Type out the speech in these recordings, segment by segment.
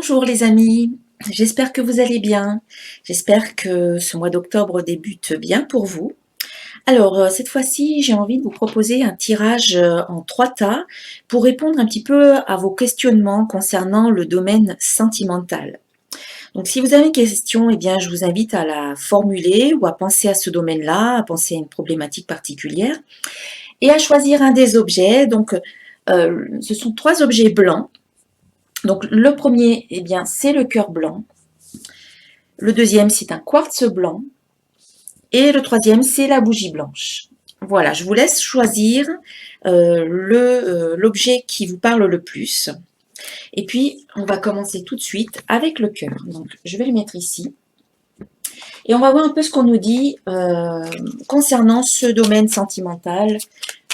Bonjour les amis, j'espère que vous allez bien. J'espère que ce mois d'octobre débute bien pour vous. Alors, cette fois-ci, j'ai envie de vous proposer un tirage en 3 tas pour répondre un petit peu à vos questionnements concernant le domaine sentimental. Donc, si vous avez une question, eh bien, je vous invite à la formuler ou à penser à ce domaine-là, à penser à une problématique particulière et à choisir un des objets. Donc, ce sont 3 objets blancs. Donc, le premier, eh bien, c'est le cœur blanc. Le deuxième, c'est un quartz blanc. Et le troisième, c'est la bougie blanche. Voilà, je vous laisse choisir l'objet qui vous parle le plus. Et puis, on va commencer tout de suite avec le cœur. Donc, je vais le mettre ici. Et on va voir un peu ce qu'on nous dit concernant ce domaine sentimental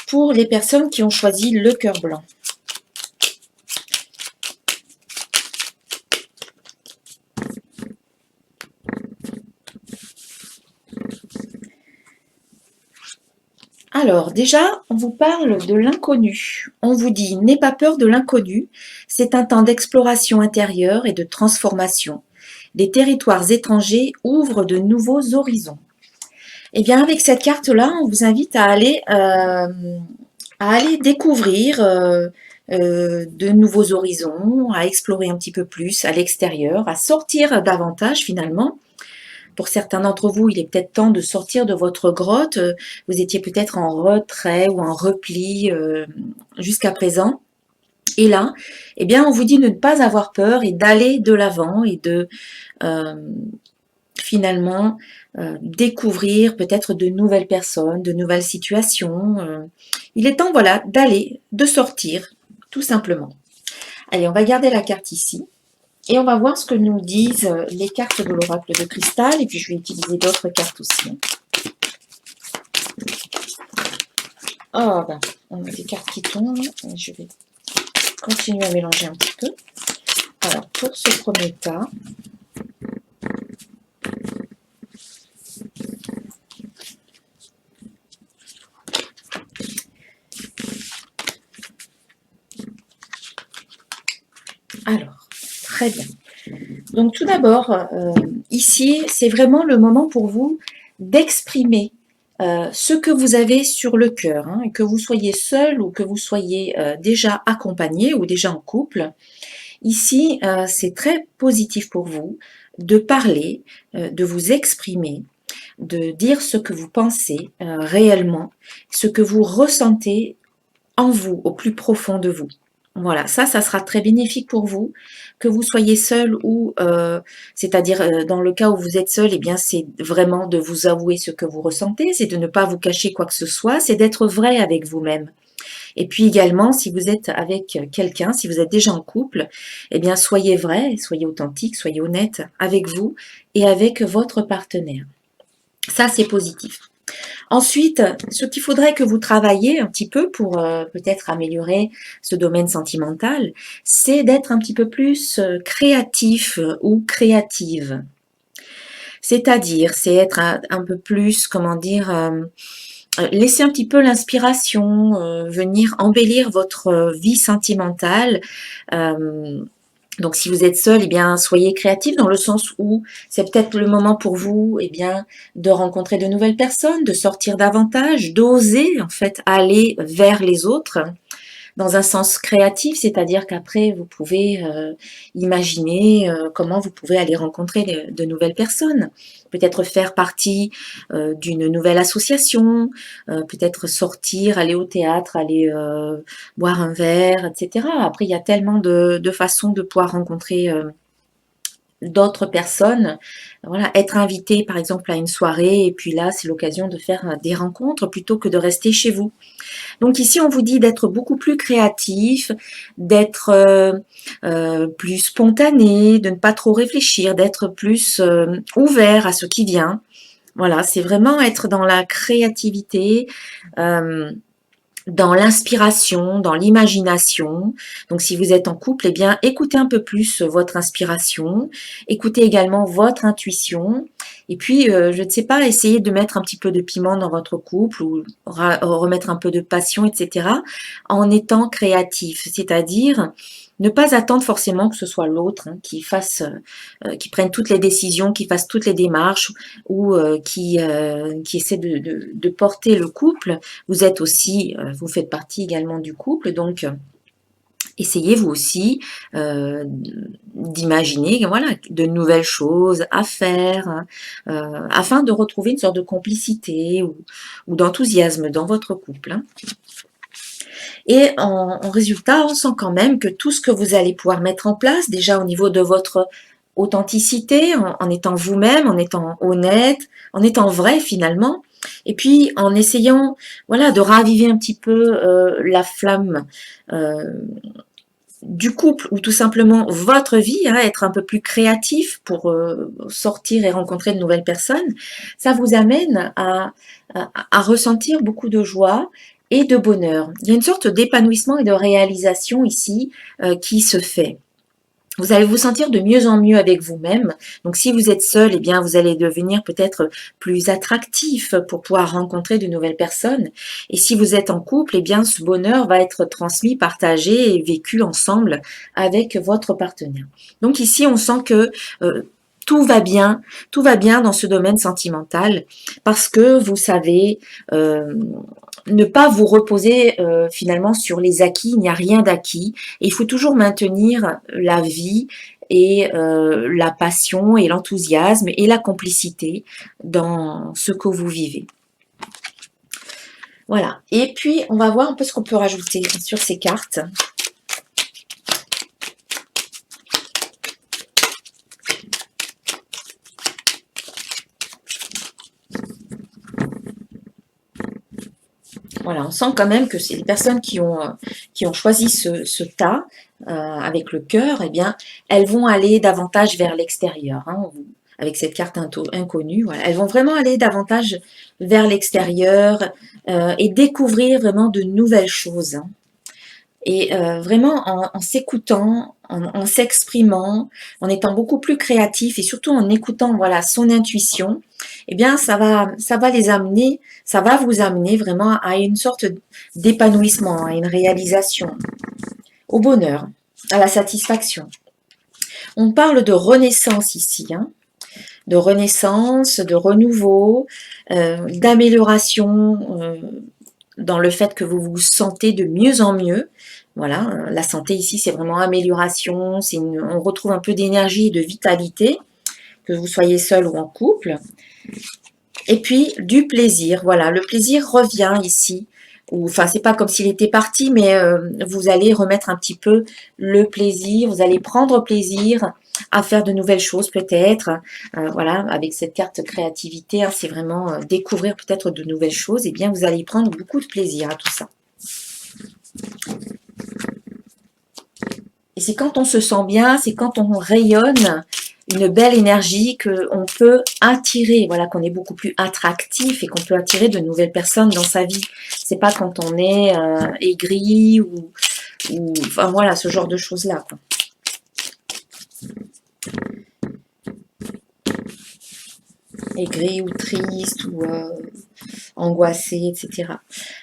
pour les personnes qui ont choisi le cœur blanc. Alors, déjà, on vous parle de l'inconnu. On vous dit, n'aie pas peur de l'inconnu. C'est un temps d'exploration intérieure et de transformation. Les territoires étrangers ouvrent de nouveaux horizons. Eh bien, avec cette carte-là, on vous invite à aller découvrir de nouveaux horizons, à explorer un petit peu plus à l'extérieur, à sortir davantage finalement. Pour certains d'entre vous, il est peut-être temps de sortir de votre grotte. Vous étiez peut-être en retrait ou en repli jusqu'à présent. Et là, eh bien, on vous dit de ne pas avoir peur et d'aller de l'avant et de euh, finalement découvrir peut-être de nouvelles personnes, de nouvelles situations. Il est temps, voilà, d'aller, de sortir, tout simplement. Allez, on va garder la carte ici. Et on va voir ce que nous disent les cartes de l'oracle de cristal. Et puis, je vais utiliser d'autres cartes aussi. Oh, ben, on a des cartes qui tombent. Je vais continuer à mélanger un petit peu. Alors, pour ce premier tas, alors, très bien. Donc, tout d'abord, ici, c'est vraiment le moment pour vous d'exprimer ce que vous avez sur le cœur, hein, que vous soyez seul ou que vous soyez déjà accompagné ou déjà en couple. Ici, c'est très positif pour vous de parler, de vous exprimer, de dire ce que vous pensez réellement, ce que vous ressentez en vous, au plus profond de vous. Voilà, ça sera très bénéfique pour vous, que vous soyez seul ou, c'est-à-dire dans le cas où vous êtes seul, eh bien c'est vraiment de vous avouer ce que vous ressentez, c'est de ne pas vous cacher quoi que ce soit, c'est d'être vrai avec vous-même. Et puis également, si vous êtes avec quelqu'un, si vous êtes déjà en couple, eh bien soyez vrai, soyez authentique, soyez honnête avec vous et avec votre partenaire. Ça, c'est positif. Ensuite, ce qu'il faudrait que vous travailliez un petit peu pour peut-être améliorer ce domaine sentimental, c'est d'être un petit peu plus créatif ou créative. C'est-à-dire, c'est être un peu plus, comment dire, laisser un petit peu l'inspiration venir embellir votre vie sentimentale. Donc si vous êtes seul, eh bien soyez créatif dans le sens où c'est peut-être le moment pour vous, eh bien, de rencontrer de nouvelles personnes, de sortir davantage, d'oser en fait aller vers les autres dans un sens créatif, c'est-à-dire qu'après vous pouvez imaginer comment vous pouvez aller rencontrer de nouvelles personnes, peut-être faire partie d'une nouvelle association, peut-être sortir, aller au théâtre, aller boire un verre, etc. Après, il y a tellement de façons de pouvoir rencontrer d'autres personnes, voilà, être invité par exemple à une soirée et puis là c'est l'occasion de faire des rencontres plutôt que de rester chez vous. Donc ici, on vous dit d'être beaucoup plus créatif, d'être plus spontané, de ne pas trop réfléchir, d'être plus ouvert à ce qui vient. Voilà, c'est vraiment être dans la créativité, euh, dans l'inspiration, dans l'imagination. Donc si vous êtes en couple, eh bien écoutez un peu plus votre inspiration, écoutez également votre intuition Et puis, je ne sais pas, essayez de mettre un petit peu de piment dans votre couple ou remettre un peu de passion, etc. en étant créatif. C'est-à-dire ne pas attendre forcément que ce soit l'autre hein, qui fasse, qui prenne toutes les décisions, qui fasse toutes les démarches ou qui essaie de porter le couple. Vous êtes aussi, vous faites partie également du couple, donc essayez vous aussi d'imaginer voilà, de nouvelles choses à faire afin de retrouver une sorte de complicité ou d'enthousiasme dans votre couple. Hein. Et en résultat, on sent quand même que tout ce que vous allez pouvoir mettre en place, déjà au niveau de votre authenticité, en étant vous-même, en étant honnête, en étant vrai finalement, et puis en essayant voilà, de raviver un petit peu la flamme du couple ou tout simplement votre vie, hein, être un peu plus créatif pour sortir et rencontrer de nouvelles personnes, ça vous amène à ressentir beaucoup de joie et de bonheur. Il y a une sorte d'épanouissement et de réalisation ici qui se fait. Vous allez vous sentir de mieux en mieux avec vous-même. Donc, si vous êtes seul, eh bien, vous allez devenir peut-être plus attractif pour pouvoir rencontrer de nouvelles personnes. Et si vous êtes en couple, eh bien, ce bonheur va être transmis, partagé et vécu ensemble avec votre partenaire. Donc, ici, on sent que tout va bien dans ce domaine sentimental parce que vous savez ne pas vous reposer finalement sur les acquis, il n'y a rien d'acquis. Et il faut toujours maintenir la vie et la passion et l'enthousiasme et la complicité dans ce que vous vivez. Voilà. Et puis, on va voir un peu ce qu'on peut rajouter sur ces cartes. Voilà, on sent quand même que c'est les personnes qui ont choisi ce tas avec le cœur, eh bien, elles vont aller davantage vers l'extérieur. Hein, avec cette carte inconnue, voilà. Elles vont vraiment aller davantage vers l'extérieur et découvrir vraiment de nouvelles choses. Hein. Et vraiment en s'écoutant, en s'exprimant, en étant beaucoup plus créatif et surtout en écoutant voilà son intuition, eh bien ça va les amener, ça va vous amener vraiment à une sorte d'épanouissement, à une réalisation, au bonheur, à la satisfaction. On parle de renaissance ici, hein, de renaissance, de renouveau, d'amélioration dans le fait que vous vous sentez de mieux en mieux. Voilà, la santé ici, c'est vraiment amélioration, on retrouve un peu d'énergie et de vitalité, que vous soyez seul ou en couple. Et puis, du plaisir, voilà, le plaisir revient ici. Enfin, c'est pas comme s'il était parti, mais vous allez remettre un petit peu le plaisir, vous allez prendre plaisir à faire de nouvelles choses peut-être. Voilà, avec cette carte créativité, hein, c'est vraiment découvrir peut-être de nouvelles choses. Et bien, vous allez prendre beaucoup de plaisir à tout ça. Et c'est quand on se sent bien, c'est quand on rayonne une belle énergie qu'on peut attirer, voilà, qu'on est beaucoup plus attractif et qu'on peut attirer de nouvelles personnes dans sa vie. C'est pas quand on est aigri ou enfin voilà, ce genre de choses-là. Aigri ou triste ou angoissé, etc.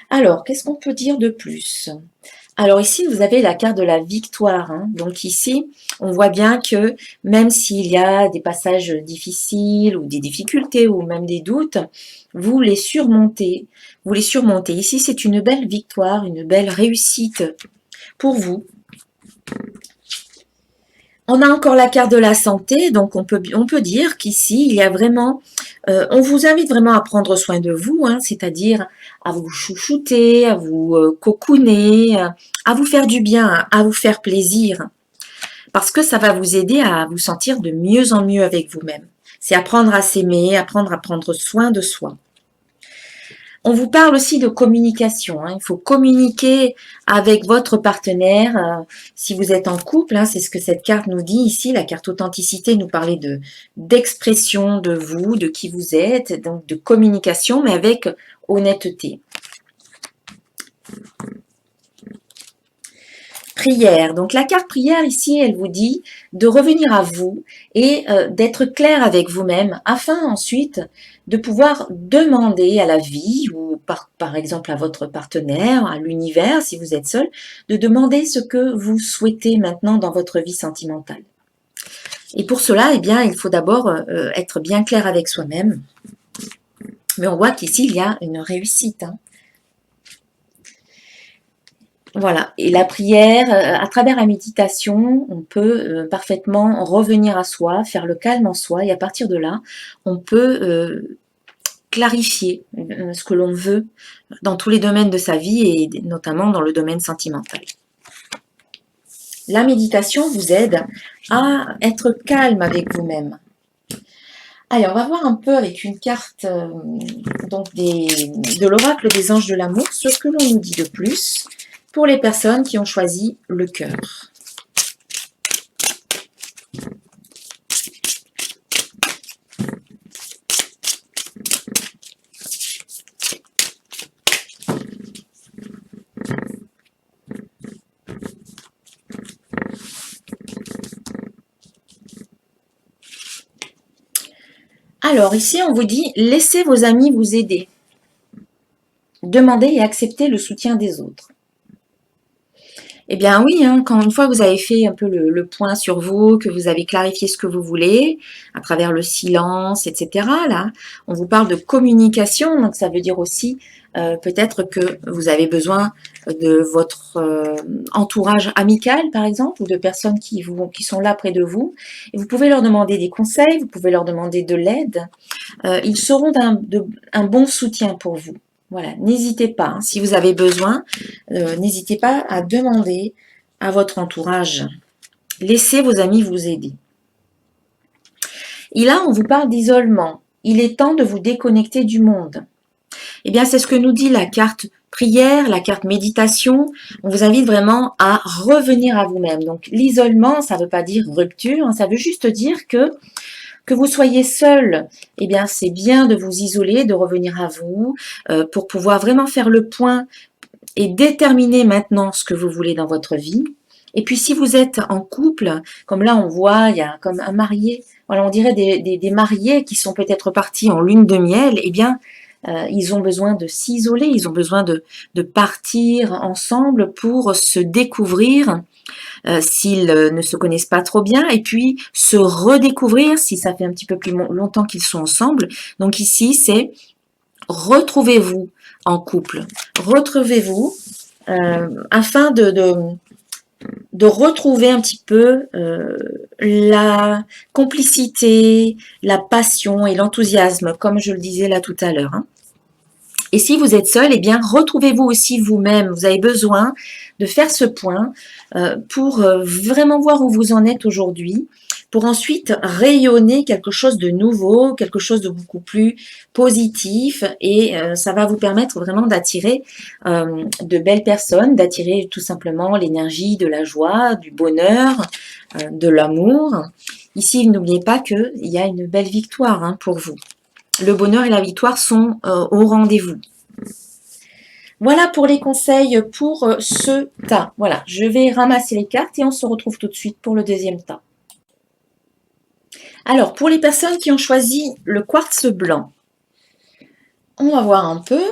Alors, qu'est-ce qu'on peut dire de plus ? Alors ici, vous avez la carte de la victoire. Hein. Donc ici, on voit bien que même s'il y a des passages difficiles ou des difficultés ou même des doutes, vous les surmontez. Vous les surmontez. Ici, c'est une belle victoire, une belle réussite pour vous. On a encore la carte de la santé, donc on peut dire qu'ici, il y a vraiment, on vous invite vraiment à prendre soin de vous, hein, c'est-à-dire à vous chouchouter, à vous cocooner, à vous faire du bien, à vous faire plaisir, parce que ça va vous aider à vous sentir de mieux en mieux avec vous-même. C'est apprendre à s'aimer, apprendre à prendre soin de soi. On vous parle aussi de communication. Hein. Il faut communiquer avec votre partenaire. Si vous êtes en couple, hein, c'est ce que cette carte nous dit ici. La carte authenticité nous parlait d'expression de vous, de qui vous êtes, donc de communication, mais avec honnêteté. Prière. Donc la carte prière ici, elle vous dit de revenir à vous et d'être clair avec vous-même afin ensuite de pouvoir demander à la vie ou par exemple à votre partenaire, à l'univers si vous êtes seul, de demander ce que vous souhaitez maintenant dans votre vie sentimentale. Et pour cela, eh bien, il faut d'abord être bien clair avec soi-même. Mais on voit qu'ici, il y a une réussite. Hein. Voilà, et la prière, à travers la méditation, on peut parfaitement revenir à soi, faire le calme en soi, et à partir de là, on peut clarifier ce que l'on veut dans tous les domaines de sa vie, et notamment dans le domaine sentimental. La méditation vous aide à être calme avec vous-même. Allez, on va voir un peu avec une carte donc de l'oracle des anges de l'amour, ce que l'on nous dit de plus pour les personnes qui ont choisi le cœur. Alors ici, on vous dit, laissez vos amis vous aider. Demandez et acceptez le soutien des autres. Eh bien oui, hein, quand une fois que vous avez fait un peu le point sur vous, que vous avez clarifié ce que vous voulez, à travers le silence, etc., là, on vous parle de communication, donc ça veut dire aussi peut-être que vous avez besoin de votre entourage amical, par exemple, ou de personnes qui sont là près de vous, et vous pouvez leur demander des conseils, vous pouvez leur demander de l'aide, ils seront un bon soutien pour vous. Voilà, n'hésitez pas, hein, si vous avez besoin, n'hésitez pas à demander à votre entourage. Laissez vos amis vous aider. Et là, on vous parle d'isolement. Il est temps de vous déconnecter du monde. Eh bien, c'est ce que nous dit la carte prière, la carte méditation. On vous invite vraiment à revenir à vous-même. Donc, l'isolement, ça ne veut pas dire rupture, hein, ça veut juste dire que vous soyez seul, eh bien c'est bien de vous isoler, de revenir à vous, pour pouvoir vraiment faire le point et déterminer maintenant ce que vous voulez dans votre vie. Et puis si vous êtes en couple, comme là on voit, il y a comme un marié, voilà, on dirait des mariés qui sont peut-être partis en lune de miel, eh bien ils ont besoin de s'isoler, ils ont besoin de partir ensemble pour se découvrir, s'ils ne se connaissent pas trop bien, et puis se redécouvrir si ça fait un petit peu plus longtemps qu'ils sont ensemble. Donc ici, c'est retrouvez-vous en couple, retrouvez-vous afin de retrouver un petit peu la complicité, la passion et l'enthousiasme, comme je le disais là tout à l'heure. Hein. Et si vous êtes seul, eh bien, retrouvez-vous aussi vous-même. Vous avez besoin de faire ce point pour vraiment voir où vous en êtes aujourd'hui, pour ensuite rayonner quelque chose de nouveau, quelque chose de beaucoup plus positif, et ça va vous permettre vraiment d'attirer de belles personnes, d'attirer tout simplement l'énergie de la joie, du bonheur, de l'amour. Ici, n'oubliez pas qu'il y a une belle victoire hein, pour vous. Le bonheur et la victoire sont au rendez-vous. Voilà pour les conseils pour ce tas. Voilà, je vais ramasser les cartes et on se retrouve tout de suite pour le deuxième tas. Alors, pour les personnes qui ont choisi le quartz blanc, on va voir un peu.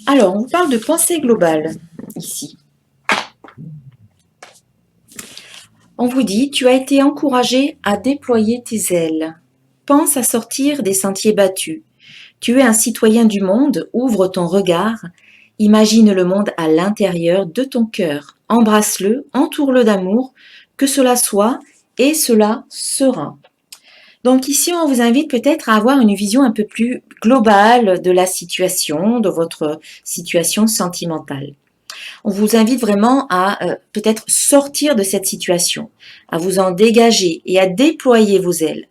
Alors, on parle de pensée globale ici. On vous dit, tu as été encouragé à déployer tes ailes. Pense à sortir des sentiers battus. Tu es un citoyen du monde, ouvre ton regard, imagine le monde à l'intérieur de ton cœur. Embrasse-le, entoure-le d'amour, que cela soit et cela sera. Donc ici, on vous invite peut-être à avoir une vision un peu plus globale de la situation, de votre situation sentimentale. On vous invite vraiment à peut-être sortir de cette situation, à vous en dégager et à déployer vos ailes.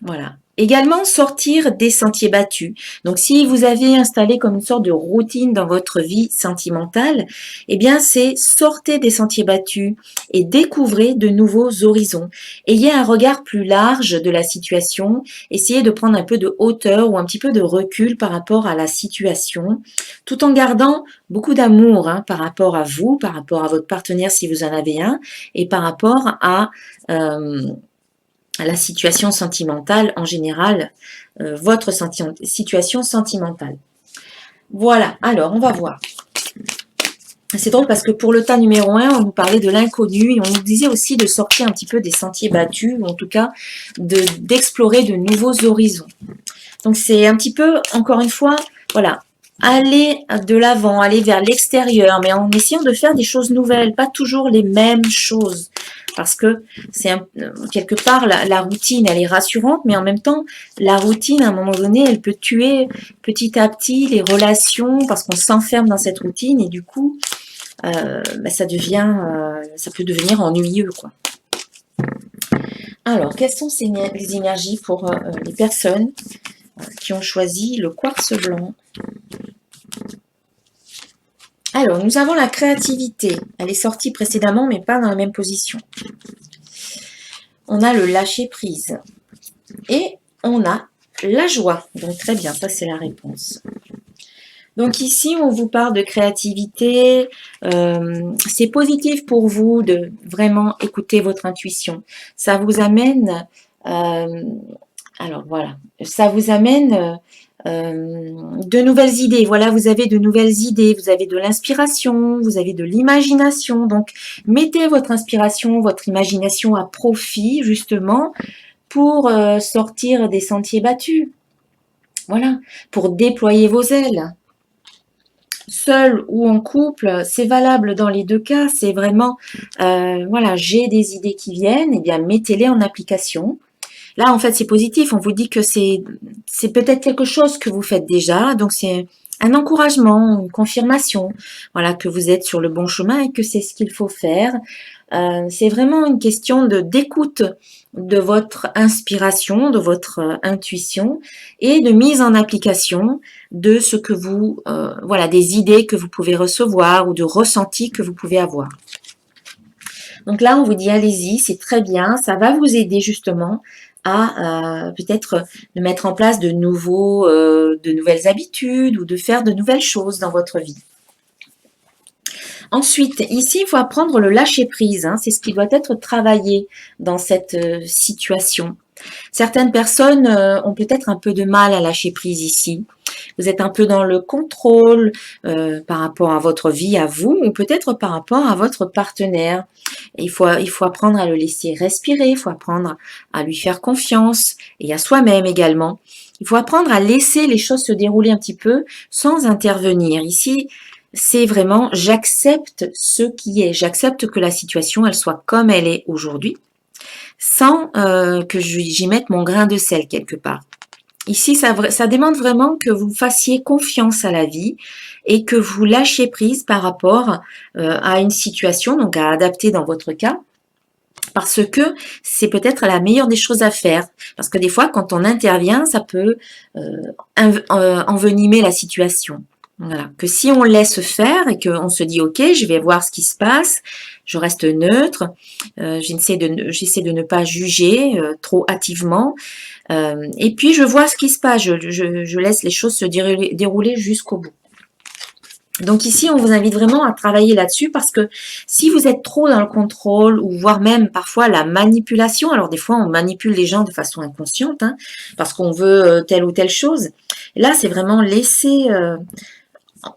Voilà. Également, sortir des sentiers battus. Donc, si vous avez installé comme une sorte de routine dans votre vie sentimentale, eh bien, c'est sortez des sentiers battus et découvrez de nouveaux horizons. Ayez un regard plus large de la situation. Essayez de prendre un peu de hauteur ou un petit peu de recul par rapport à la situation, tout en gardant beaucoup d'amour par rapport à vous, par rapport à votre partenaire si vous en avez un, et par rapport à la situation sentimentale en général, votre situation sentimentale. Voilà, alors on va voir. C'est drôle parce que pour le tas numéro 1, on nous parlait de l'inconnu et on nous disait aussi de sortir un petit peu des sentiers battus, ou en tout cas d'explorer de nouveaux horizons. Donc c'est un petit peu, encore une fois, voilà, aller de l'avant, aller vers l'extérieur, mais en essayant de faire des choses nouvelles, pas toujours les mêmes choses. Parce que c'est quelque part, la routine, elle est rassurante, mais en même temps, la routine, à un moment donné, elle peut tuer petit à petit les relations, parce qu'on s'enferme dans cette routine, et du coup, ça peut devenir ennuyeux, quoi. Alors, quelles sont les énergies pour les personnes qui ont choisi le quartz blanc? Alors, nous avons la créativité. Elle est sortie précédemment, mais pas dans la même position. On a le lâcher prise. Et on a la joie. Donc, très bien, ça c'est la réponse. Donc ici, on vous parle de créativité. C'est positif pour vous de vraiment écouter votre intuition. Ça vous amène... alors voilà, ça vous amène... de nouvelles idées. Voilà, vous avez de nouvelles idées, vous avez de l'inspiration, vous avez de l'imagination. Donc, mettez votre inspiration, votre imagination à profit, justement, pour sortir des sentiers battus. Voilà, pour déployer vos ailes. Seul ou en couple, c'est valable dans les deux cas. C'est vraiment, voilà, j'ai des idées qui viennent, eh bien, mettez-les en application. Là, en fait, c'est positif. On vous dit que c'est peut-être quelque chose que vous faites déjà. Donc, c'est un encouragement, une confirmation, voilà, que vous êtes sur le bon chemin et que c'est ce qu'il faut faire. C'est vraiment une question d'écoute de votre inspiration, de votre intuition et de mise en application de ce que vous, voilà, des idées que vous pouvez recevoir ou de ressentis que vous pouvez avoir. Donc là, on vous dit allez-y, c'est très bien, ça va vous aider justement à peut-être de mettre en place de nouvelles habitudes ou de faire de nouvelles choses dans votre vie. Ensuite, ici, il faut apprendre le lâcher-prise. C'est ce qui doit être travaillé dans cette situation. Certaines personnes ont peut-être un peu de mal à lâcher prise ici. Vous êtes un peu dans le contrôle par rapport à votre vie, à vous, ou peut-être par rapport à votre partenaire. Et il faut apprendre à le laisser respirer, il faut apprendre à lui faire confiance, et à soi-même également. Il faut apprendre à laisser les choses se dérouler un petit peu sans intervenir. Ici, c'est vraiment j'accepte ce qui est. J'accepte que la situation, elle soit comme elle est aujourd'hui, sans que j'y mette mon grain de sel quelque part. Ici, ça demande vraiment que vous fassiez confiance à la vie et que vous lâchiez prise par rapport à une situation, donc à adapter dans votre cas, parce que c'est peut-être la meilleure des choses à faire. Parce que des fois, quand on intervient, ça peut envenimer la situation. Voilà. Que si on laisse faire et qu'on se dit ok, je vais voir ce qui se passe, je reste neutre, j'essaie de ne pas juger trop hâtivement, et puis je vois ce qui se passe, je laisse les choses se dérouler jusqu'au bout. Donc ici, on vous invite vraiment à travailler là-dessus parce que si vous êtes trop dans le contrôle ou voire même parfois la manipulation, alors des fois on manipule les gens de façon inconsciente parce qu'on veut telle ou telle chose. Là, c'est vraiment laisser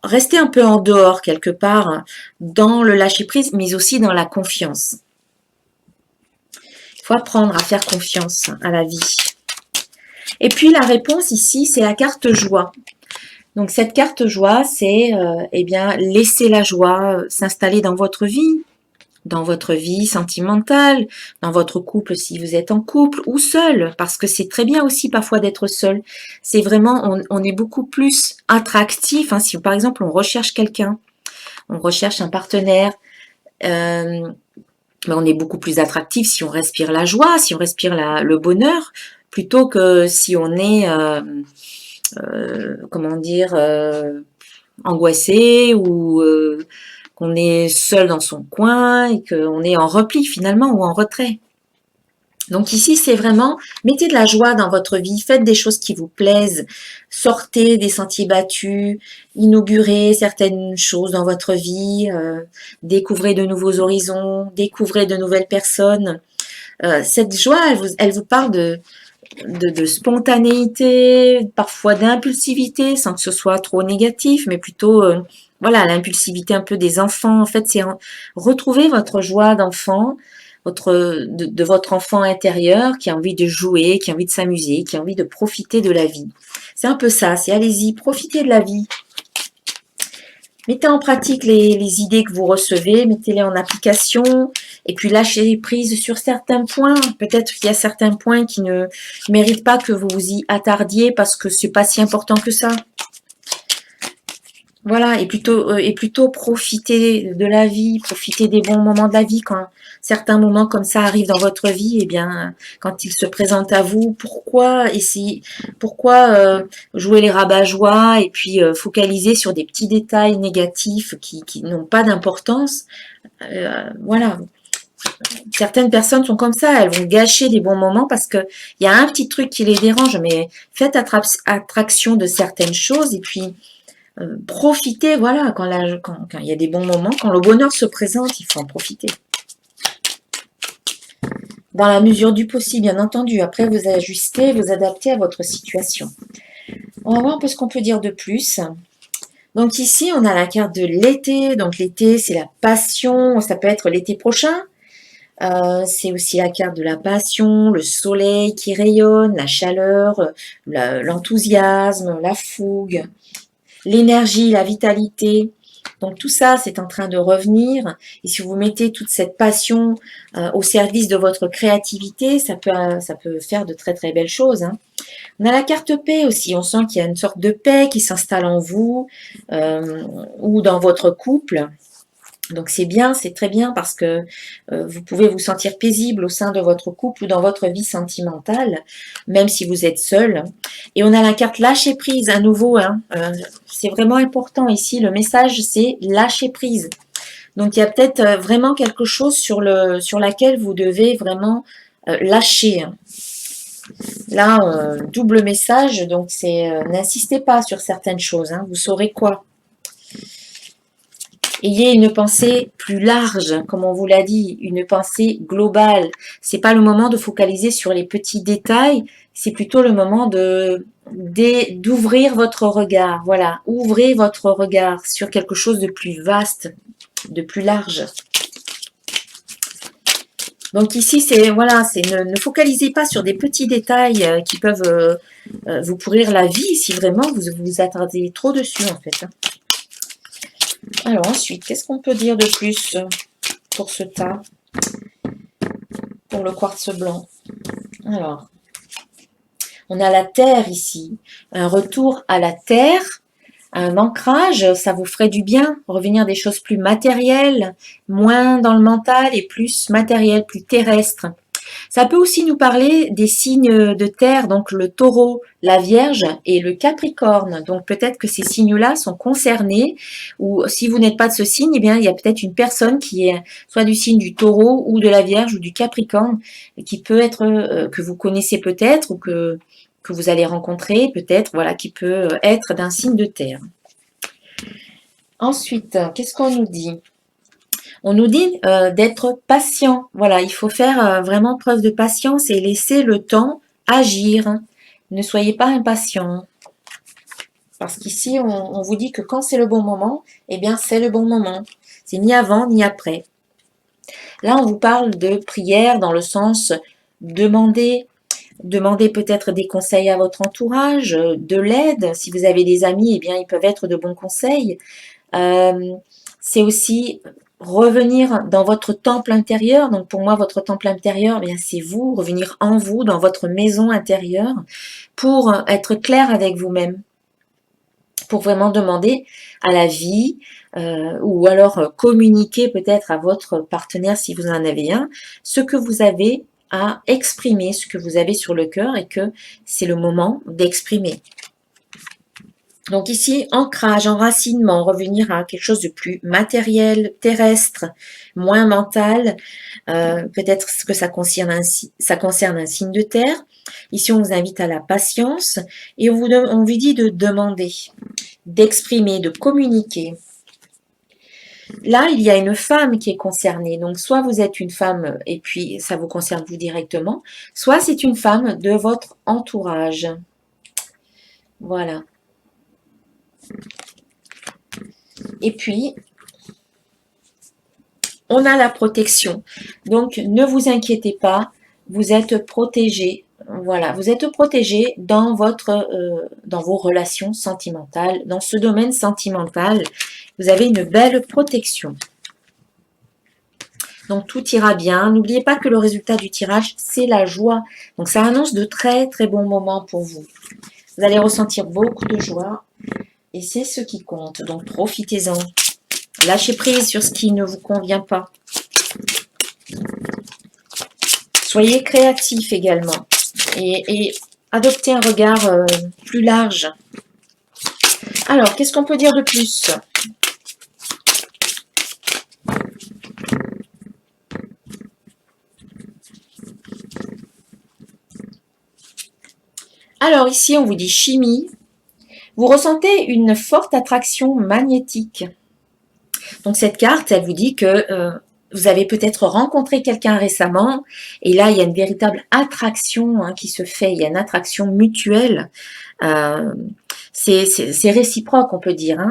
rester un peu en dehors quelque part dans le lâcher-prise, mais aussi dans la confiance. Il faut apprendre à faire confiance à la vie. Et puis la réponse ici, c'est la carte joie. Donc cette carte joie, c'est eh bien laisser la joie s'installer dans votre vie sentimentale, dans votre couple si vous êtes en couple ou seul, parce que c'est très bien aussi parfois d'être seul. C'est vraiment, on est beaucoup plus attractif. Si par exemple on recherche quelqu'un, on recherche un partenaire, on est beaucoup plus attractif si on respire la joie, si on respire le bonheur plutôt que si on est, comment dire, angoissé ou qu'on est seul dans son coin et qu'on est en repli finalement ou en retrait. Donc ici, c'est vraiment, mettez de la joie dans votre vie, faites des choses qui vous plaisent, sortez des sentiers battus, inaugurez certaines choses dans votre vie, découvrez de nouveaux horizons, découvrez de nouvelles personnes. Cette joie, elle vous parle de spontanéité, parfois d'impulsivité, sans que ce soit trop négatif, mais plutôt, voilà, l'impulsivité un peu des enfants. En fait, c'est retrouver votre joie d'enfant, de votre enfant intérieur qui a envie de jouer, qui a envie de s'amuser, qui a envie de profiter de la vie. C'est un peu ça, c'est allez-y, profitez de la vie. Mettez en pratique les idées que vous recevez, mettez-les en application et puis lâchez prise sur certains points. Peut-être qu'il y a certains points qui ne méritent pas que vous vous y attardiez parce que c'est pas si important que ça. Voilà, et plutôt profiter de la vie, profiter des bons moments de la vie. Quand certains moments comme ça arrivent dans votre vie, eh bien, quand ils se présentent à vous, pourquoi jouer les rabat-joie et puis focaliser sur des petits détails négatifs qui n'ont pas d'importance. Voilà. Certaines personnes sont comme ça, elles vont gâcher des bons moments parce que il y a un petit truc qui les dérange, mais faites attraction de certaines choses et puis profitez, voilà, quand il y a des bons moments, quand le bonheur se présente, il faut en profiter. Dans la mesure du possible, bien entendu. Après, vous ajustez, vous adaptez à votre situation. On va voir un peu ce qu'on peut dire de plus. Donc ici, on a la carte de l'été. Donc l'été, c'est la passion. Ça peut être l'été prochain. C'est aussi la carte de la passion, le soleil qui rayonne, la chaleur, l'enthousiasme, la fougue, l'énergie, la vitalité. Donc tout ça, c'est en train de revenir. Et si vous mettez toute cette passion au service de votre créativité, ça peut faire de très très belles choses. Hein. On a la carte paix aussi. On sent qu'il y a une sorte de paix qui s'installe en vous ou dans votre couple. Donc c'est bien, c'est très bien parce que vous pouvez vous sentir paisible au sein de votre couple ou dans votre vie sentimentale, même si vous êtes seul. Et on a la carte lâcher prise à nouveau. Hein. C'est vraiment important ici. Le message, c'est lâcher prise. Donc il y a peut-être vraiment quelque chose sur laquelle vous devez vraiment lâcher. Hein. Là, double message, donc c'est n'insistez pas sur certaines choses. Hein. Vous saurez quoi. Ayez une pensée plus large, comme on vous l'a dit, une pensée globale. C'est pas le moment de focaliser sur les petits détails, c'est plutôt le moment d'ouvrir votre regard. Voilà, ouvrez votre regard sur quelque chose de plus vaste, de plus large. Donc ici, ne focalisez pas sur des petits détails qui peuvent vous pourrir la vie si vraiment vous vous attardez trop dessus en fait. Alors ensuite, qu'est-ce qu'on peut dire de plus pour ce tas, pour le quartz blanc? Alors, on a la terre ici, un retour à la terre, un ancrage, ça vous ferait du bien, revenir des choses plus matérielles, moins dans le mental et plus matériel, plus terrestre. Ça peut aussi nous parler des signes de terre, donc le taureau, la vierge et le capricorne. Donc peut-être que ces signes-là sont concernés, ou si vous n'êtes pas de ce signe, eh bien il y a peut-être une personne qui est soit du signe du taureau ou de la vierge ou du capricorne, qui peut être, que vous connaissez peut-être ou que vous allez rencontrer peut-être, voilà, qui peut être d'un signe de terre. Ensuite, qu'est-ce qu'on nous dit ? On nous dit d'être patient. Voilà, il faut faire vraiment preuve de patience et laisser le temps agir. Ne soyez pas impatient. Parce qu'ici, on vous dit que quand c'est le bon moment, eh bien, c'est le bon moment. C'est ni avant ni après. Là, on vous parle de prière dans le sens demander peut-être des conseils à votre entourage, de l'aide. Si vous avez des amis, eh bien, ils peuvent être de bons conseils. C'est aussi revenir dans votre temple intérieur. Donc pour moi, votre temple intérieur, eh bien c'est vous, revenir en vous, dans votre maison intérieure, pour être clair avec vous-même, pour vraiment demander à la vie, ou alors communiquer peut-être à votre partenaire si vous en avez un, ce que vous avez à exprimer ce que vous avez sur le cœur et que c'est le moment d'exprimer. Donc ici, ancrage, enracinement, revenir à quelque chose de plus matériel, terrestre, moins mental. Peut-être que ça concerne un signe de terre. Ici, on vous invite à la patience et on vous dit de demander, d'exprimer, de communiquer. Là, il y a une femme qui est concernée. Donc, soit vous êtes une femme et puis ça vous concerne vous directement, soit c'est une femme de votre entourage. Voilà. Et puis, on a la protection. Donc, ne vous inquiétez pas, vous êtes protégé. Voilà, vous êtes protégé dans vos relations sentimentales, dans ce domaine sentimental. Vous avez une belle protection. Donc, tout ira bien. N'oubliez pas que le résultat du tirage, c'est la joie. Donc, ça annonce de très, très bons moments pour vous. Vous allez ressentir beaucoup de joie et c'est ce qui compte. Donc, profitez-en. Lâchez prise sur ce qui ne vous convient pas. Soyez créatif également et adoptez un regard plus large. Alors, qu'est-ce qu'on peut dire de plus ? Alors ici, on vous dit chimie. Vous ressentez une forte attraction magnétique. Donc cette carte, elle vous dit que vous avez peut-être rencontré quelqu'un récemment et là, il y a une véritable attraction qui se fait. Il y a une attraction mutuelle. C'est réciproque, on peut dire.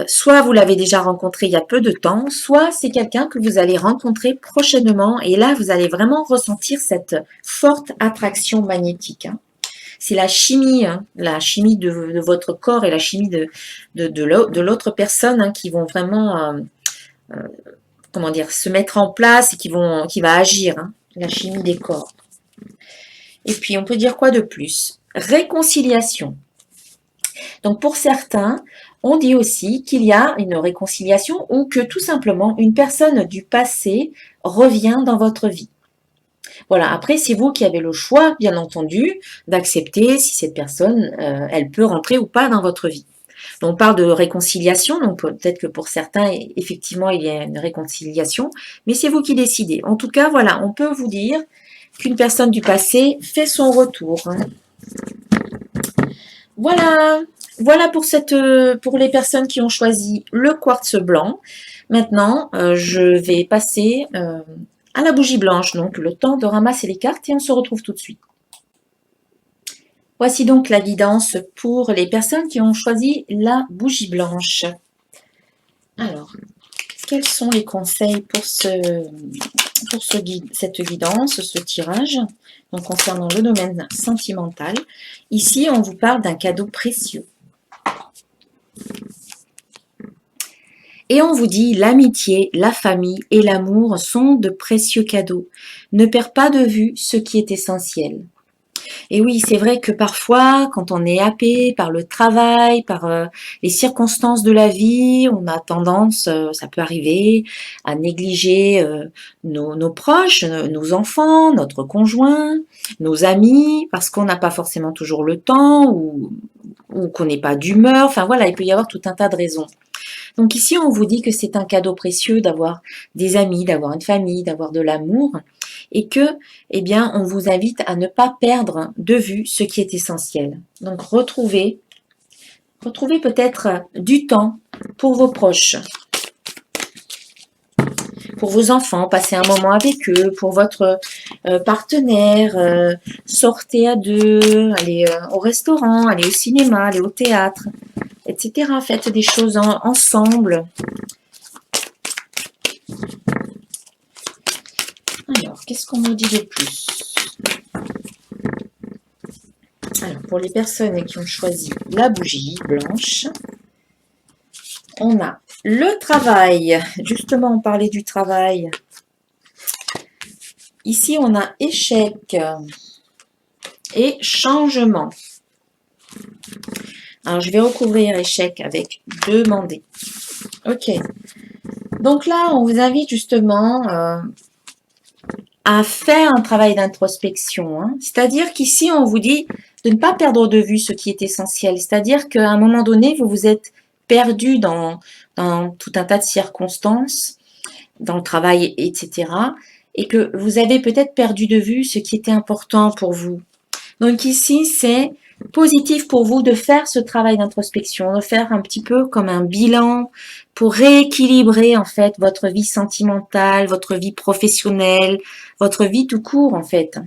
Soit vous l'avez déjà rencontré il y a peu de temps, soit c'est quelqu'un que vous allez rencontrer prochainement et là, vous allez vraiment ressentir cette forte attraction magnétique. C'est la chimie de votre corps et la chimie de l'autre personne qui vont vraiment, comment dire, se mettre en place et qui va agir, la chimie des corps. Et puis, on peut dire quoi de plus ? Réconciliation. Donc, pour certains, on dit aussi qu'il y a une réconciliation ou que tout simplement, une personne du passé revient dans votre vie. Voilà, après, c'est vous qui avez le choix, bien entendu, d'accepter si cette personne, elle peut rentrer ou pas dans votre vie. Donc, on parle de réconciliation, donc peut-être que pour certains, effectivement, il y a une réconciliation, mais c'est vous qui décidez. En tout cas, voilà, on peut vous dire qu'une personne du passé fait son retour. Voilà, voilà pour les personnes qui ont choisi le quartz blanc. Maintenant, je vais passer à la bougie blanche, donc le temps de ramasser les cartes et on se retrouve tout de suite. Voici donc la guidance pour les personnes qui ont choisi la bougie blanche. Alors, quels sont les conseils pour cette guidance, ce tirage, donc concernant le domaine sentimental? Ici, on vous parle d'un cadeau précieux. Et on vous dit, l'amitié, la famille et l'amour sont de précieux cadeaux. Ne perds pas de vue ce qui est essentiel. Et oui, c'est vrai que parfois, quand on est happé par le travail, par les circonstances de la vie, on a tendance, ça peut arriver, à négliger nos proches, nos enfants, notre conjoint, nos amis, parce qu'on n'a pas forcément toujours le temps ou qu'on n'est pas d'humeur. Enfin voilà, il peut y avoir tout un tas de raisons. Donc ici, on vous dit que c'est un cadeau précieux d'avoir des amis, d'avoir une famille, d'avoir de l'amour et que, eh bien, on vous invite à ne pas perdre de vue ce qui est essentiel. Donc, retrouvez peut-être du temps pour vos proches, pour vos enfants, passer un moment avec eux, pour votre partenaire, sortez à deux, allez au restaurant, allez au cinéma, allez au théâtre, etc. Faites des choses ensemble. Alors, qu'est-ce qu'on nous dit de plus? Alors, pour les personnes qui ont choisi la bougie blanche, on a le travail. Justement, on parlait du travail. Ici, on a échec et changement. Alors, je vais recouvrir échec avec demander. Ok. Donc là, on vous invite justement à à faire un travail d'introspection, hein. C'est-à-dire qu'ici, on vous dit de ne pas perdre de vue ce qui est essentiel. C'est-à-dire qu'à un moment donné, vous vous êtes perdu dans tout un tas de circonstances, dans le travail, etc. Et que vous avez peut-être perdu de vue ce qui était important pour vous. Donc ici, c'est positif pour vous de faire ce travail d'introspection, de faire un petit peu comme un bilan pour rééquilibrer en fait votre vie sentimentale, votre vie professionnelle, votre vie tout court en fait.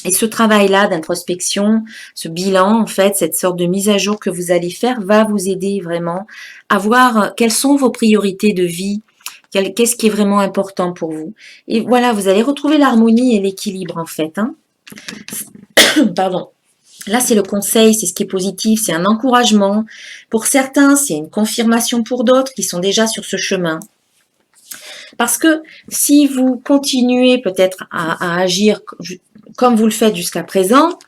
Et ce travail-là d'introspection, ce bilan en fait, cette sorte de mise à jour que vous allez faire va vous aider vraiment à voir quelles sont vos priorités de vie, qu'est-ce qui est vraiment important pour vous. Et voilà, vous allez retrouver l'harmonie et l'équilibre en fait, hein. Pardon. Là, c'est le conseil, c'est ce qui est positif, c'est un encouragement. Pour certains, c'est une confirmation pour d'autres qui sont déjà sur ce chemin. Parce que si vous continuez peut-être à agir comme vous le faites jusqu'à présent,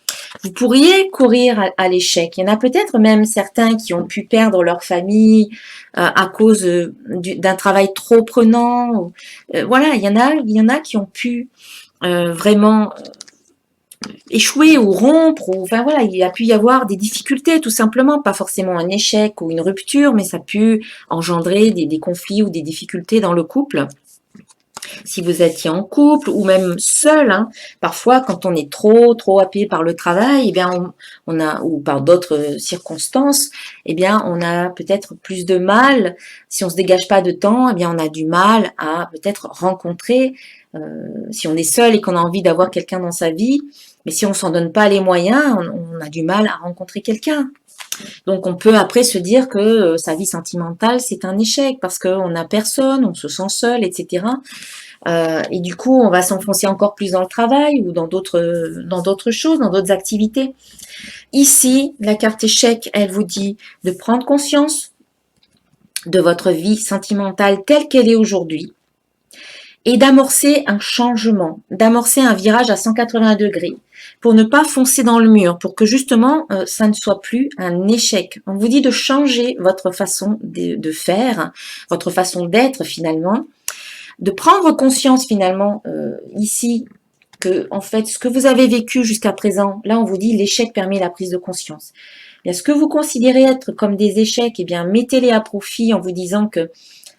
vous pourriez courir à l'échec. Il y en a peut-être même certains qui ont pu perdre leur famille à cause d'un travail trop prenant. Voilà, il y en a qui ont pu vraiment échouer ou rompre, ou enfin voilà, il a pu y avoir des difficultés tout simplement, pas forcément un échec ou une rupture, mais ça a pu engendrer des conflits ou des difficultés dans le couple. Si vous étiez en couple ou même seul, hein, parfois quand on est trop happé par le travail, eh bien on a ou par d'autres circonstances, eh bien on a peut-être plus de mal. Si on se dégage pas de temps, eh bien on a du mal à peut-être rencontrer. Si on est seul et qu'on a envie d'avoir quelqu'un dans sa vie, mais si on s'en donne pas les moyens, on a du mal à rencontrer quelqu'un. Donc on peut après se dire que sa vie sentimentale c'est un échec parce qu'on n'a personne, on se sent seul, etc. Et du coup on va s'enfoncer encore plus dans le travail ou dans d'autres choses, dans d'autres activités. Ici, la carte échec, elle vous dit de prendre conscience de votre vie sentimentale telle qu'elle est aujourd'hui et d'amorcer un changement, d'amorcer un virage à 180 degrés pour ne pas foncer dans le mur, pour que justement ça ne soit plus un échec. On vous dit de changer votre façon de faire, votre façon d'être finalement, de prendre conscience finalement ici que en fait ce que vous avez vécu jusqu'à présent, là on vous dit l'échec permet la prise de conscience. Bien, ce que vous considérez être comme des échecs, eh bien mettez-les à profit en vous disant que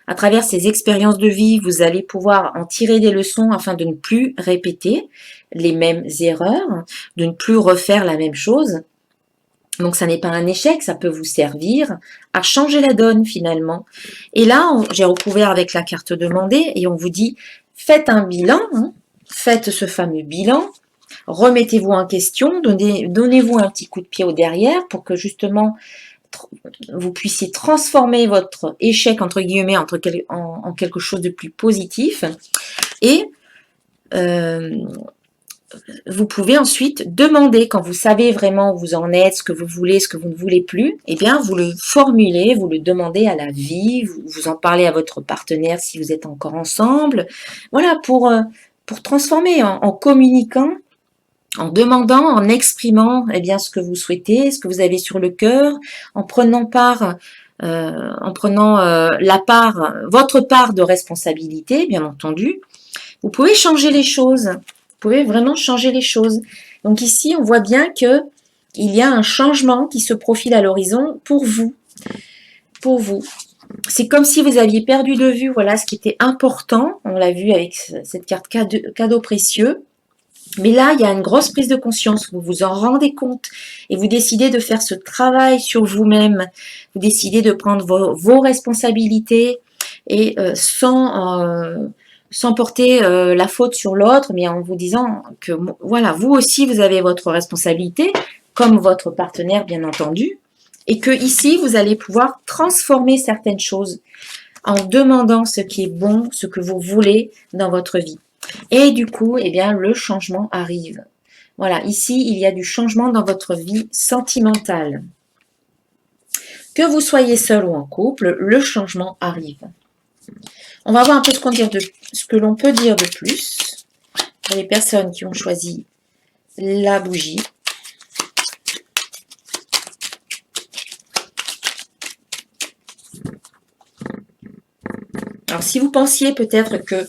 à travers ces expériences de vie, vous allez pouvoir en tirer des leçons afin de ne plus répéter les mêmes erreurs, de ne plus refaire la même chose. Donc ça n'est pas un échec, ça peut vous servir à changer la donne finalement. Et là, j'ai recouvert avec la carte demandée et on vous dit, faites un bilan, hein, faites ce fameux bilan, remettez-vous en question, donnez-vous un petit coup de pied au derrière pour que justement vous puissiez transformer votre échec, entre guillemets, en quelque chose de plus positif. Et vous pouvez ensuite demander, quand vous savez vraiment où vous en êtes, ce que vous voulez, ce que vous ne voulez plus, eh bien, vous le formulez, vous le demandez à la vie, vous en parlez à votre partenaire si vous êtes encore ensemble. Voilà, pour transformer, en communiquant, en demandant, en exprimant eh bien, ce que vous souhaitez, ce que vous avez sur le cœur, en prenant votre part de responsabilité, bien entendu. Vous pouvez changer les choses. Vous pouvez vraiment changer les choses. Donc ici, on voit bien que il y a un changement qui se profile à l'horizon pour vous. Pour vous. C'est comme si vous aviez perdu de vue, voilà, ce qui était important. On l'a vu avec cette carte cadeau précieux. Mais là, il y a une grosse prise de conscience, vous vous en rendez compte et vous décidez de faire ce travail sur vous-même. Vous décidez de prendre vos responsabilités et sans porter la faute sur l'autre, mais en vous disant que voilà, vous aussi, vous avez votre responsabilité, comme votre partenaire, bien entendu, et que ici, vous allez pouvoir transformer certaines choses en demandant ce qui est bon, ce que vous voulez dans votre vie. Et du coup, eh bien, le changement arrive. Voilà, ici, il y a du changement dans votre vie sentimentale. Que vous soyez seul ou en couple, le changement arrive. On va voir un peu ce que l'on peut dire de plus pour les personnes qui ont choisi la bougie. Alors, si vous pensiez peut-être que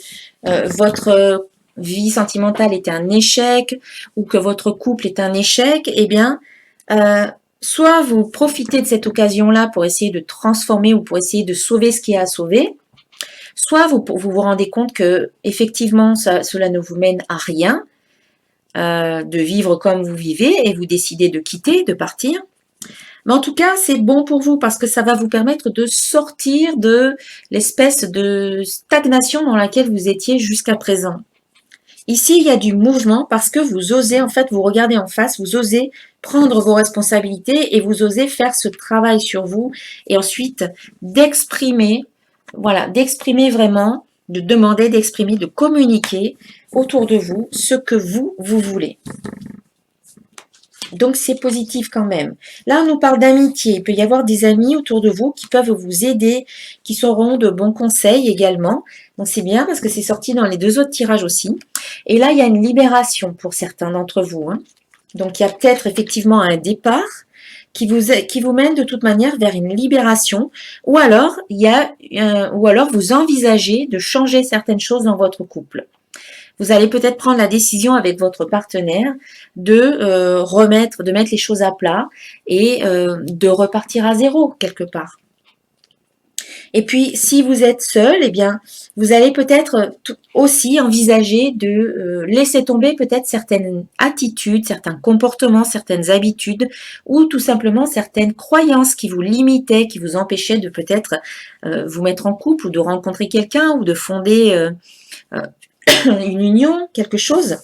votre vie sentimentale est un échec ou que votre couple est un échec, eh bien, soit vous profitez de cette occasion-là pour essayer de transformer ou pour essayer de sauver ce qui est à sauver, soit vous rendez compte que effectivement cela ne vous mène à rien, de vivre comme vous vivez et vous décidez de quitter, de partir. Mais en tout cas, c'est bon pour vous parce que ça va vous permettre de sortir de l'espèce de stagnation dans laquelle vous étiez jusqu'à présent. Ici, il y a du mouvement parce que vous osez, en fait, vous regardez en face, vous osez prendre vos responsabilités et vous osez faire ce travail sur vous et ensuite d'exprimer, voilà, d'exprimer vraiment, de demander, d'exprimer, de communiquer autour de vous ce que vous voulez. Donc, c'est positif quand même. Là, on nous parle d'amitié. Il peut y avoir des amis autour de vous qui peuvent vous aider, qui sauront de bons conseils également. Donc, c'est bien parce que c'est sorti dans les 2 autres tirages aussi. Et là, il y a une libération pour certains d'entre vous. Donc, il y a peut-être effectivement un départ qui vous mène de toute manière vers une libération. Ou alors, vous envisagez de changer certaines choses dans votre couple. Vous allez peut-être prendre la décision avec votre partenaire de mettre les choses à plat et de repartir à zéro quelque part. Et puis, si vous êtes seul, eh bien, vous allez peut-être aussi envisager de laisser tomber peut-être certaines attitudes, certains comportements, certaines habitudes ou tout simplement certaines croyances qui vous limitaient, qui vous empêchaient de peut-être vous mettre en couple ou de rencontrer quelqu'un ou de fonder une union, quelque chose.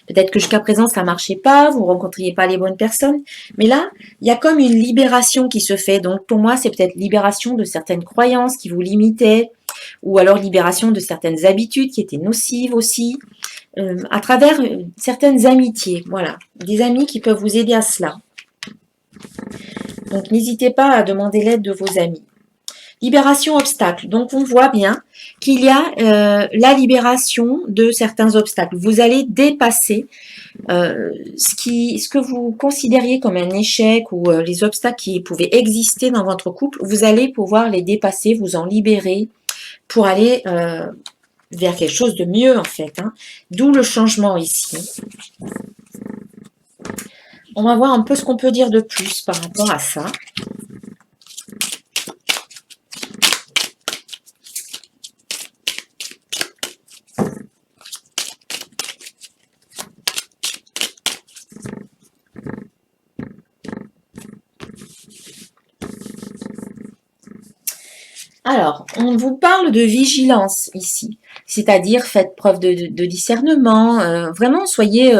Peut-être que jusqu'à présent, ça marchait pas, vous rencontriez pas les bonnes personnes. Mais là, il y a comme une libération qui se fait. Donc, pour moi, c'est peut-être libération de certaines croyances qui vous limitaient, ou alors libération de certaines habitudes qui étaient nocives aussi, à travers certaines amitiés. Voilà, des amis qui peuvent vous aider à cela. Donc, n'hésitez pas à demander l'aide de vos amis. Libération obstacle. Donc, on voit bien qu'il y a la libération de certains obstacles. Vous allez dépasser ce que vous considériez comme un échec ou les obstacles qui pouvaient exister dans votre couple. Vous allez pouvoir les dépasser, vous en libérer pour aller vers quelque chose de mieux en fait. D'où le changement ici. On va voir un peu ce qu'on peut dire de plus par rapport à ça. Alors, on vous parle de vigilance ici, c'est-à-dire faites preuve de discernement, vraiment soyez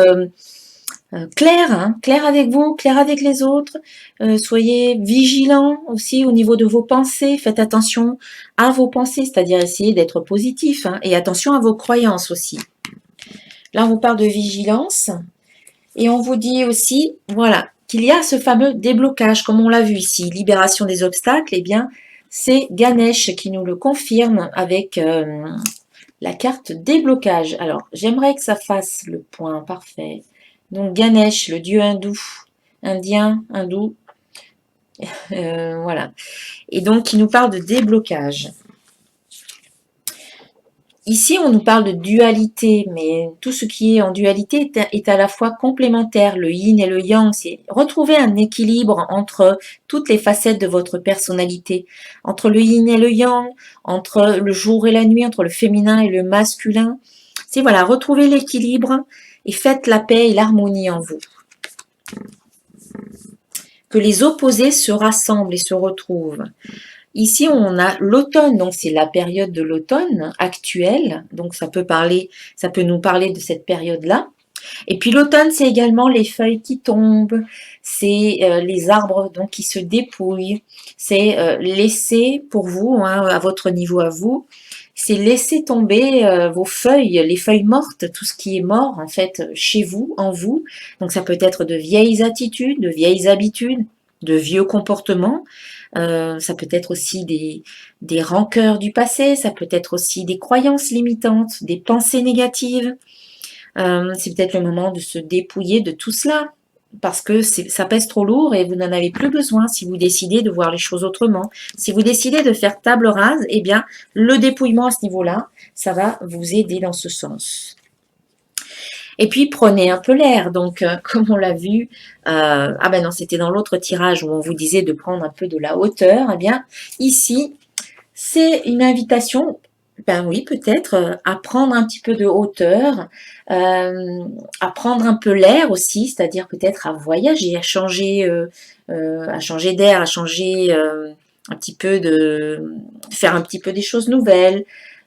clair, clair avec vous, clair avec les autres, soyez vigilant aussi au niveau de vos pensées, faites attention à vos pensées, c'est-à-dire essayez d'être positif, et attention à vos croyances aussi. Là, on vous parle de vigilance et on vous dit aussi, voilà, qu'il y a ce fameux déblocage, comme on l'a vu ici, libération des obstacles, eh bien, c'est Ganesh qui nous le confirme avec la carte déblocage. Alors, j'aimerais que ça fasse le point parfait. Donc, Ganesh, le dieu indien, hindou, voilà. Et donc, qui nous parle de déblocage. Ici, on nous parle de dualité, mais tout ce qui est en dualité est à la fois complémentaire. Le yin et le yang, c'est retrouver un équilibre entre toutes les facettes de votre personnalité, entre le yin et le yang, entre le jour et la nuit, entre le féminin et le masculin. C'est voilà, retrouver l'équilibre et faites la paix et l'harmonie en vous. Que les opposés se rassemblent et se retrouvent. Ici, on a l'automne, donc c'est la période de l'automne actuelle, donc ça peut nous parler de cette période-là. Et puis l'automne, c'est également les feuilles qui tombent, c'est les arbres donc qui se dépouillent, c'est laisser pour vous, à votre niveau à vous, c'est laisser tomber vos feuilles, les feuilles mortes, tout ce qui est mort en fait chez vous, en vous. Donc ça peut être de vieilles attitudes, de vieilles habitudes, de vieux comportements. Ça peut être aussi des rancœurs du passé, ça peut être aussi des croyances limitantes, des pensées négatives. C'est peut-être le moment de se dépouiller de tout cela. parce que ça pèse trop lourd et vous n'en avez plus besoin si vous décidez de voir les choses autrement. Si vous décidez de faire table rase, eh bien, le dépouillement à ce niveau-là, ça va vous aider dans ce sens. Et puis, prenez un peu l'air. Donc, comme on l'a vu, ah ben non, c'était dans l'autre tirage où on vous disait de prendre un peu de la hauteur. Eh bien, ici, c'est une invitation, ben oui, peut-être, à prendre un petit peu de hauteur, à prendre un peu l'air aussi, c'est-à-dire peut-être à voyager, à changer d'air, à changer un petit peu faire un petit peu des choses nouvelles.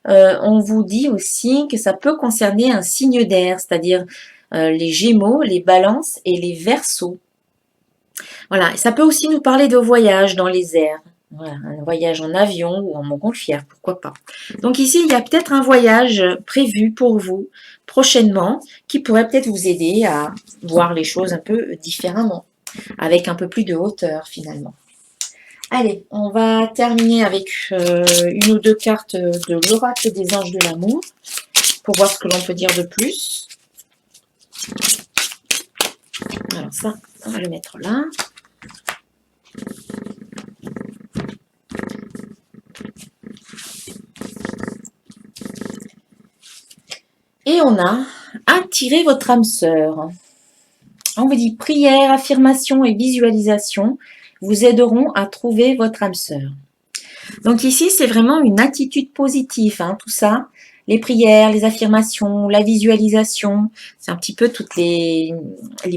On vous dit aussi que ça peut concerner un signe d'air, c'est-à-dire les Gémeaux, les Balances et les Verseaux. Voilà, et ça peut aussi nous parler de voyage dans les airs. Voilà, un voyage en avion ou en montgolfière, pourquoi pas. Donc ici, il y a peut-être un voyage prévu pour vous prochainement qui pourrait peut-être vous aider à voir les choses un peu différemment, avec un peu plus de hauteur finalement. Allez, on va terminer avec une ou deux cartes de l'oracle des anges de l'amour pour voir ce que l'on peut dire de plus. Alors ça, on va le mettre là. Et on a attiré votre âme sœur. On vous dit prière, affirmation et visualisation vous aideront à trouver votre âme sœur. Donc ici, c'est vraiment une attitude positive, hein, tout ça. Les prières, les affirmations, la visualisation, c'est un petit peu toutes les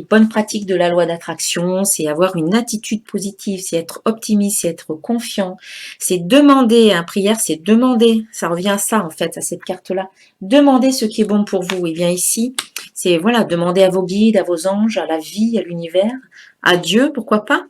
bonnes pratiques de la loi d'attraction. C'est avoir une attitude positive, c'est être optimiste, c'est être confiant. C'est demander, hein, prière, c'est demander. Ça revient à ça, en fait, à cette carte-là. Demander ce qui est bon pour vous. Et bien ici, c'est voilà, demander à vos guides, à vos anges, à la vie, à l'univers, à Dieu, pourquoi pas.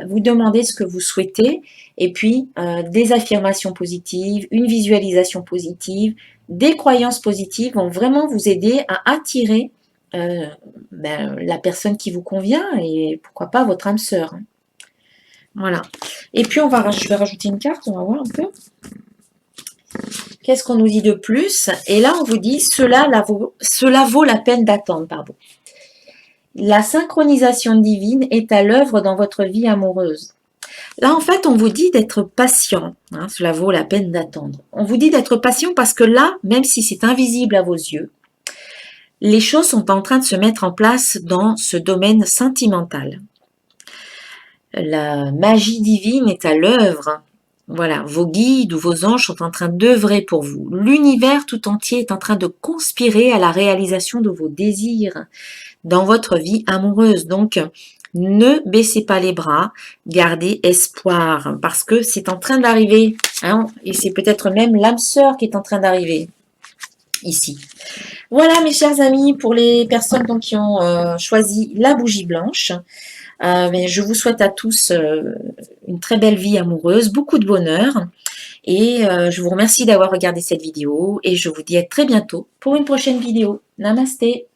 Vous demandez ce que vous souhaitez et puis des affirmations positives, une visualisation positive, des croyances positives vont vraiment vous aider à attirer la personne qui vous convient et pourquoi pas votre âme sœur. Voilà. Et puis je vais rajouter une carte, on va voir un peu. Qu'est-ce qu'on nous dit de plus? Et là, on vous dit cela vaut la peine d'attendre, pardon. La synchronisation divine est à l'œuvre dans votre vie amoureuse. Là, en fait, on vous dit d'être patient. Hein, cela vaut la peine d'attendre. On vous dit d'être patient parce que là, même si c'est invisible à vos yeux, les choses sont en train de se mettre en place dans ce domaine sentimental. La magie divine est à l'œuvre. Voilà, vos guides ou vos anges sont en train d'œuvrer pour vous. L'univers tout entier est en train de conspirer à la réalisation de vos désirs dans votre vie amoureuse. Donc, ne baissez pas les bras, gardez espoir, parce que c'est en train d'arriver, hein, et c'est peut-être même l'âme sœur qui est en train d'arriver ici. Voilà mes chers amis, pour les personnes donc, qui ont choisi la bougie blanche, mais je vous souhaite à tous une très belle vie amoureuse, beaucoup de bonheur, et je vous remercie d'avoir regardé cette vidéo, et je vous dis à très bientôt pour une prochaine vidéo. Namasté.